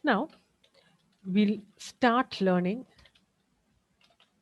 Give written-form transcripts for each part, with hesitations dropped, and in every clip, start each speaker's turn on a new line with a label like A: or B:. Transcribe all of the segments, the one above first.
A: Now we'll start learning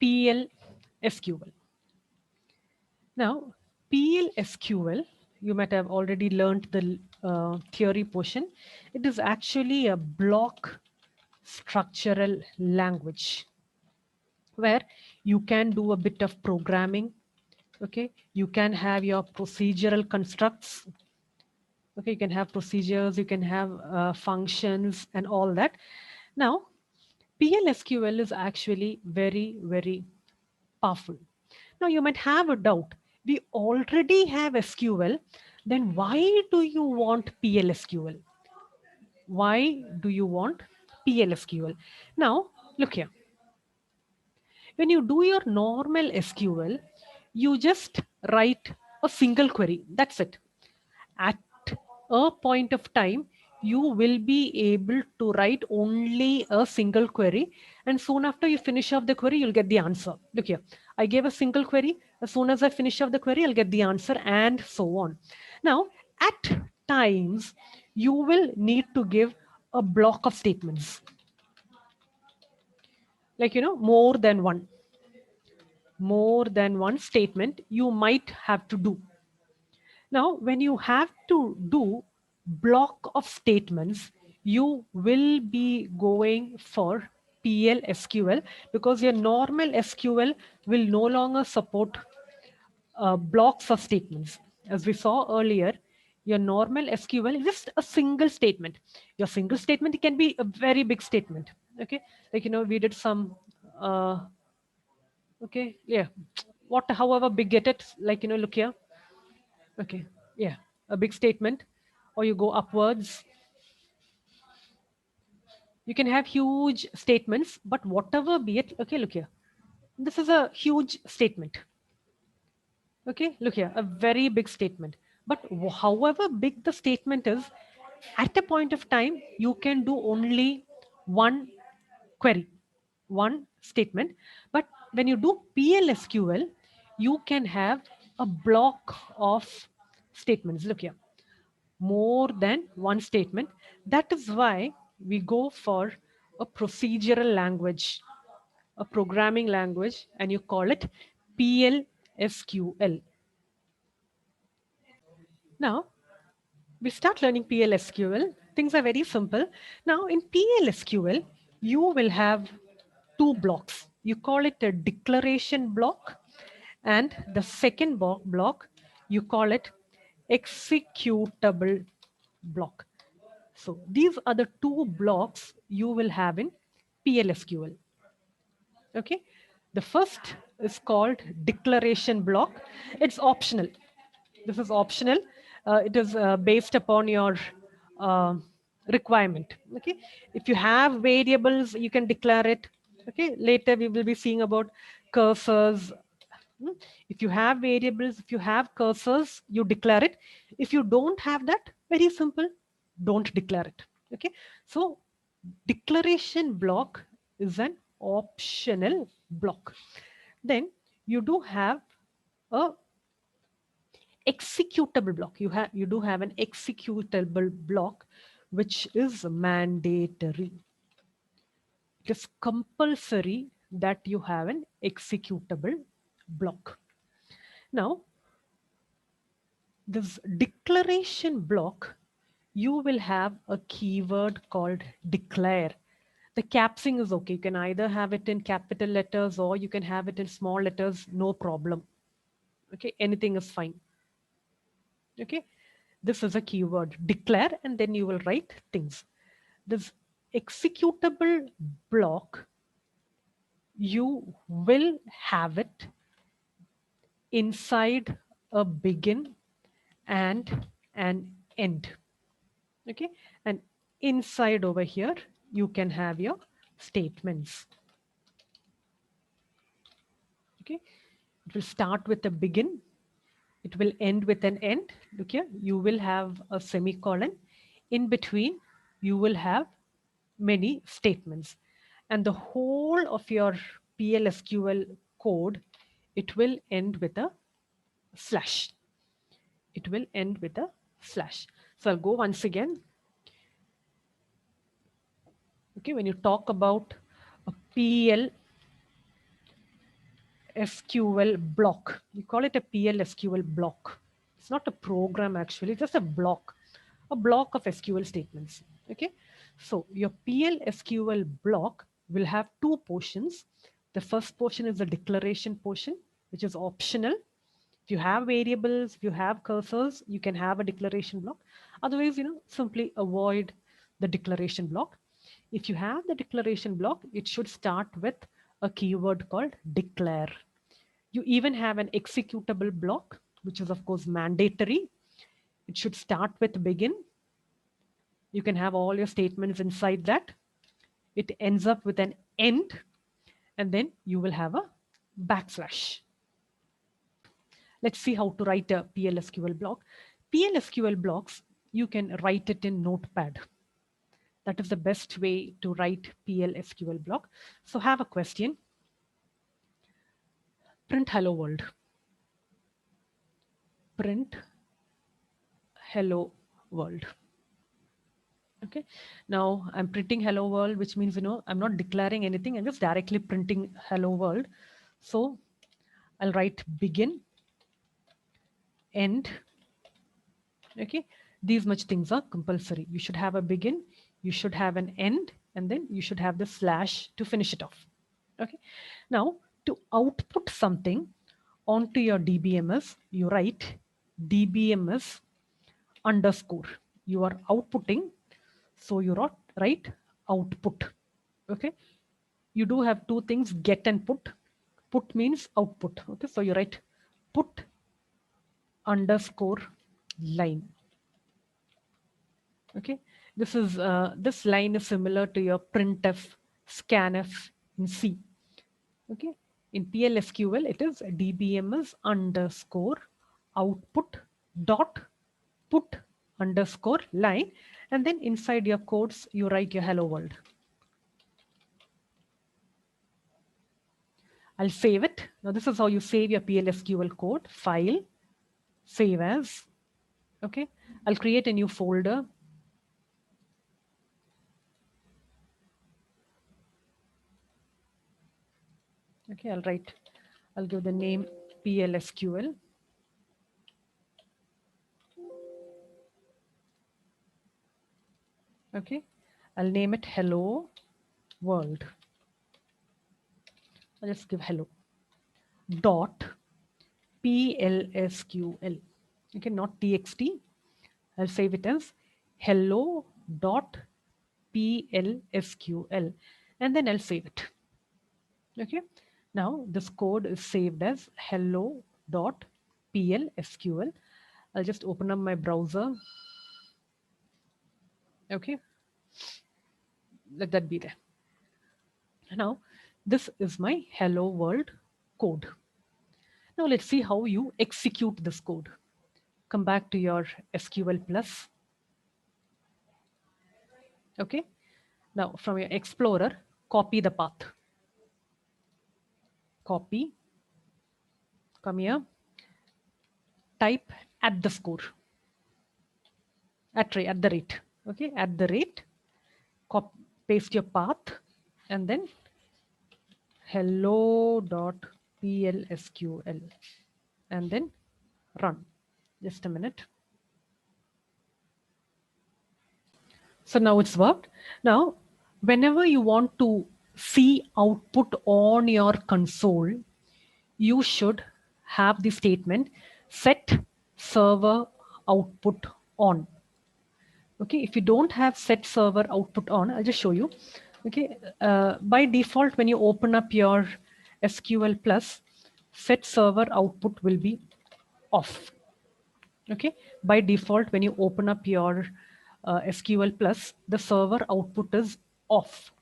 A: PL/SQL. Now, PL/SQL, you might have already learned the theory portion. It is actually a block structural language where you can do a bit of programming. Okay, you can have your procedural constructs. Okay, you can have procedures, you can have functions, and all that. Now, PLSQL is actually very, very powerful. Now, you might have a doubt. We already have SQL, then why do you want PLSQL? Why do you want PLSQL? Now, look here. When you do your normal SQL, you just write a single query. That's it. At a point of time, you will be able to write only a single query. And soon after you finish off the query, you'll get the answer. Look here. I gave a single query. As soon as I finish off the query, I'll get the answer and so on. Now, at times, you will need to give a block of statements. Like, more than one statement you might have to do. Now, when you have to do block of statements, you will be going for PLSQL because your normal SQL will no longer support blocks of statements. As we saw earlier, your normal SQL is just a single statement. Your single statement can be a very big statement. Okay, like we did some okay, yeah. What, however big get it, like look here. Okay, yeah, a big statement, or you go upwards. You can have huge statements, but whatever be it, okay, look here. This is a huge statement. Okay, look here, a very big statement. But however big the statement is, at a point of time, you can do only one query, one statement. But when you do PLSQL, you can have a block of statements. Look here, more than one statement. That is why we go for a procedural language, a programming language, and you call it PLSQL. Now, we start learning PLSQL. Things are very simple. Now, in PLSQL, you will have two blocks. You call it a declaration block, and the second block, you call it executable block. So these are the two blocks you will have in PLSQL. Okay. The first is called declaration block. It's optional. This is optional. It is based upon your uh, requirement. Okay. If you have variables, you can declare it. Okay. Later we will be seeing about cursors. Hmm. If you have variables, if you have cursors, you declare it. If you don't have that, very simple, don't declare it. Okay. So declaration block is an optional block. Then you do have a executable block. You do have an executable block, which is mandatory. It is compulsory that you have an executable block. Now, this declaration block, you will have a keyword called declare. The capsing is okay. You can either have it in capital letters or you can have it in small letters, no problem. Okay, anything is fine. Okay, this is a keyword declare, and then you will write things. This executable block, you will have it inside a begin and an end. Okay, and inside over here you can have your statements. Okay, it will start with a begin, it will end with an end. Look here, you will have a semicolon. In between, you will have many statements. And the whole of your PLSQL code, it will end with a slash. It will end with a slash. So I'll go once again. Okay, when you talk about a PL SQL block, you call it a PL SQL block. It's not a program actually, it's just a block of SQL statements. Okay, so your PL SQL block will have two portions. The first portion is the declaration portion, which is optional. If you have variables, if you have cursors, you can have a declaration block. Otherwise, simply avoid the declaration block. If you have the declaration block, it should start with a keyword called declare. You even have an executable block, which is of course mandatory. It should start with begin. You can have all your statements inside that. It ends up with an end, and then you will have a backslash. Let's see how to write a PLSQL block. PLSQL blocks, you can write it in Notepad. That is the best way to write PLSQL block. So have a question. Print hello world. Print hello world. Okay, now I'm printing hello world, which means, I'm not declaring anything. I'm just directly printing hello world. So I'll write begin, end. Okay, these much things are compulsory. You should have a begin, you should have an end, and then you should have the slash to finish it off. Okay, now to output something onto your DBMS, you write DBMS underscore. You are outputting, so you write output. Okay, you do have two things, get and put. Put means output. Okay, so you write put underscore line. Okay, this line is similar to your printf, scanf in C. Okay, in PLSQL it is dbms underscore output dot put underscore line, and then inside your quotes you write your hello world. I'll save it. Now this is how you save your PLSQL code. File, save as. Okay, I'll create a new folder. Okay, I'll give the name PLSQL. Okay, I'll name it hello world. I'll just give hello dot PLSQL. Okay, not txt. I'll save it as hello dot PLSQL, and then I'll save it. Okay, now this code is saved as hello dot PLSQL. I'll just open up my browser. Okay, let that be there. Now this is my hello world code. Now let's see how you execute this code. Come back to your SQL Plus. Okay, now from your Explorer, copy the path. Copy, come here, type at the score, at the rate. Okay, at the rate, paste your path, and then hello.plsql, and then run. Just a minute. So now it's worked. Now, whenever you want to see output on your console, you should have the statement set server output on. Okay, if you don't have set server output on, I'll just show you. Okay, by default, when you open up your SQL Plus, set server output will be off. Okay, by default, when you open up your SQL Plus, the server output is off.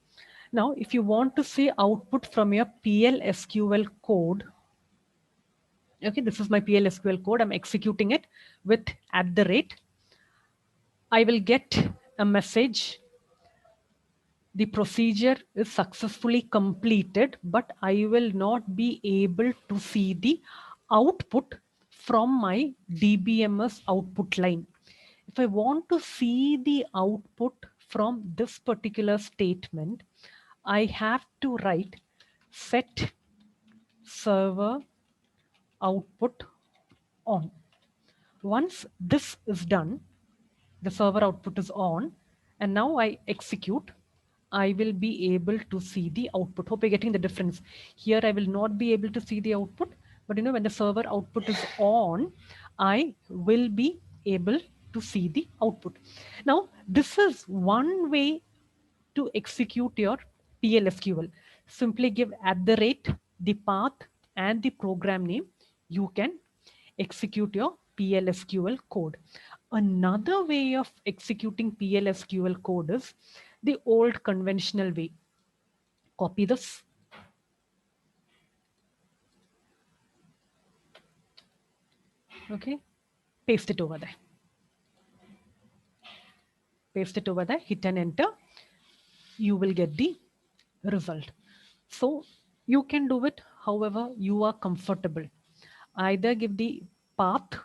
A: Now, if you want to see output from your PLSQL code, okay, this is my PLSQL code. I'm executing it with at the rate. I will get a message. The procedure is successfully completed, but I will not be able to see the output from my DBMS output line. If I want to see the output from this particular statement, I have to write set server output on. Once this is done, the server output is on, and now I execute, I will be able to see the output. Hope you're getting the difference. Here I will not be able to see the output, but when the server output is on, I will be able to see the output. Now, this is one way to execute your PLSQL. Simply give @ the path and the program name. You can execute your PLSQL code. Another way of executing PLSQL code is the old conventional way. Copy this. Okay. Paste it over there. Paste it over there. Hit and enter. You will get the result. So you can do it however you are comfortable. Either give the path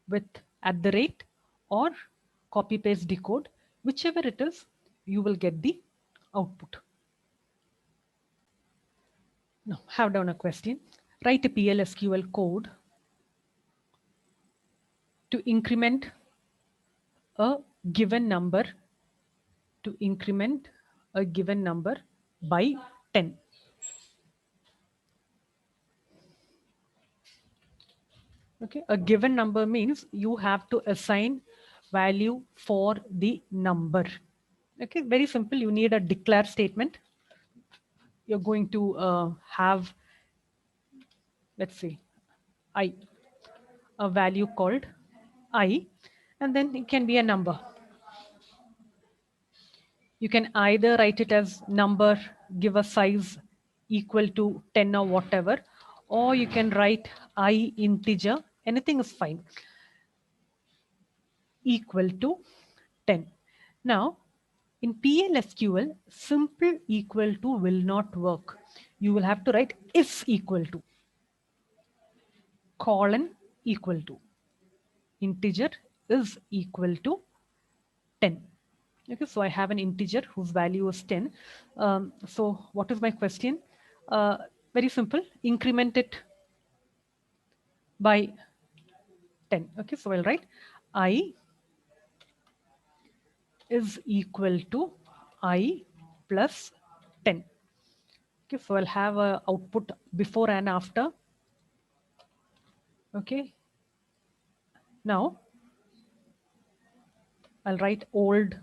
A: with @ or copy paste the code, whichever it is, you will get the output. Now, have down a question. Write a PLSQL code to increment a given number by 10. Okay, a given number means you have to assign value for the number. Okay, very simple. You need a declare statement. You're going to have, let's say, a value called I, and then it can be a number. You can either write it as number, give a size equal to 10 or whatever, or you can write I integer, anything is fine, equal to 10. Now, in PLSQL, simple equal to will not work. You will have to write is equal to, colon equal to, integer is equal to 10. Okay, so I have an integer whose value is 10. So what is my question? Very simple, increment it by 10. Okay, so I'll write I is equal to I plus 10. Okay, so I'll have a output before and after. Okay, now I'll write old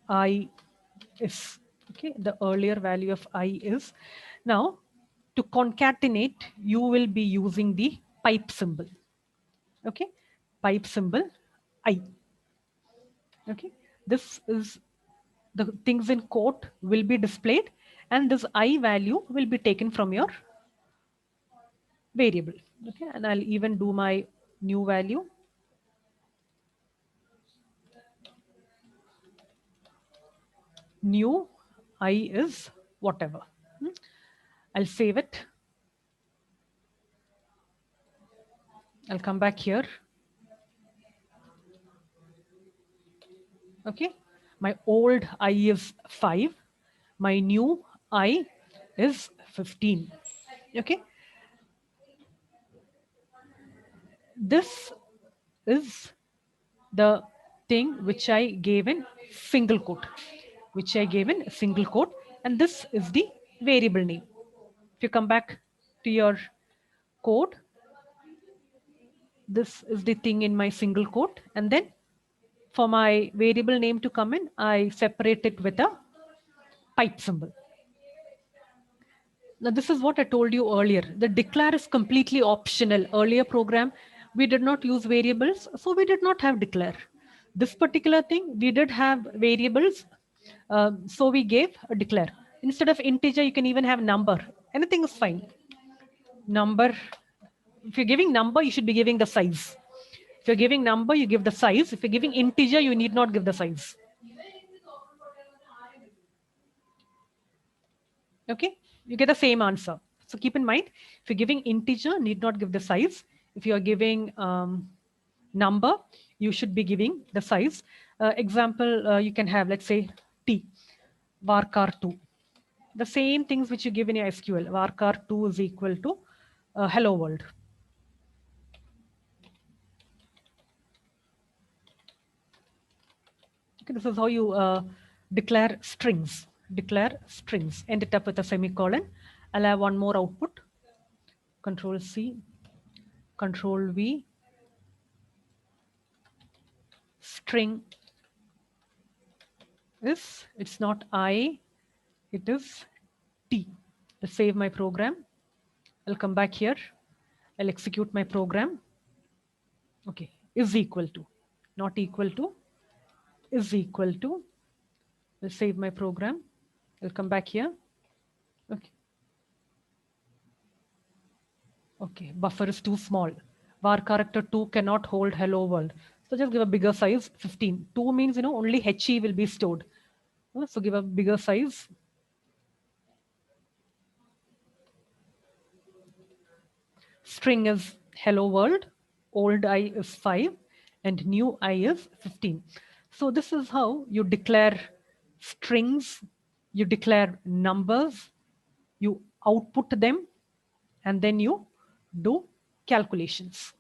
A: I is. Okay, the earlier value of I is. Now, to concatenate, you will be using the pipe symbol. Okay, pipe symbol I. Okay, this is the things in quote will be displayed, and this I value will be taken from your variable. Okay, and I'll even do my new value. New I is whatever. I'll save it. I'll come back here. Okay, my old I is 5. My new I is 15. Okay, this is the thing which I gave in single quote, and this is the variable name. If you come back to your code, this is the thing in my single quote, and then for my variable name to come in, I separate it with a pipe symbol. Now, this is what I told you earlier. The declare is completely optional. Earlier program, we did not use variables, so we did not have declare. This particular thing, we did have variables, so we gave a declare. Instead of integer, you can even have number. Anything is fine. Number, if you're giving number, you should be giving the size. If you're giving number, you give the size. If you're giving integer, you need not give the size. Okay, you get the same answer. So keep in mind, if you're giving integer, need not give the size. If you're giving number, you should be giving the size. Example, you can have, let's say, T, varchar2. The same things which you give in your SQL. Varchar2 is equal to hello world. Okay, this is how you declare strings. Declare strings. End it up with a semicolon. I'll have one more output. Control C, Control V, string is, it's not I, it is T. I'll save my program. I'll come back here. I'll execute my program. Okay, is equal to, not equal to, is equal to. I'll save my program. I'll come back here. Okay. Okay, buffer is too small. Var character 2 cannot hold hello world. So just give a bigger size, 15. 2 means, only HE will be stored. So give a bigger size. String is hello world, old I is 5, and new I is 15. So this is how you declare strings, you declare numbers, you output them, and then you do calculations.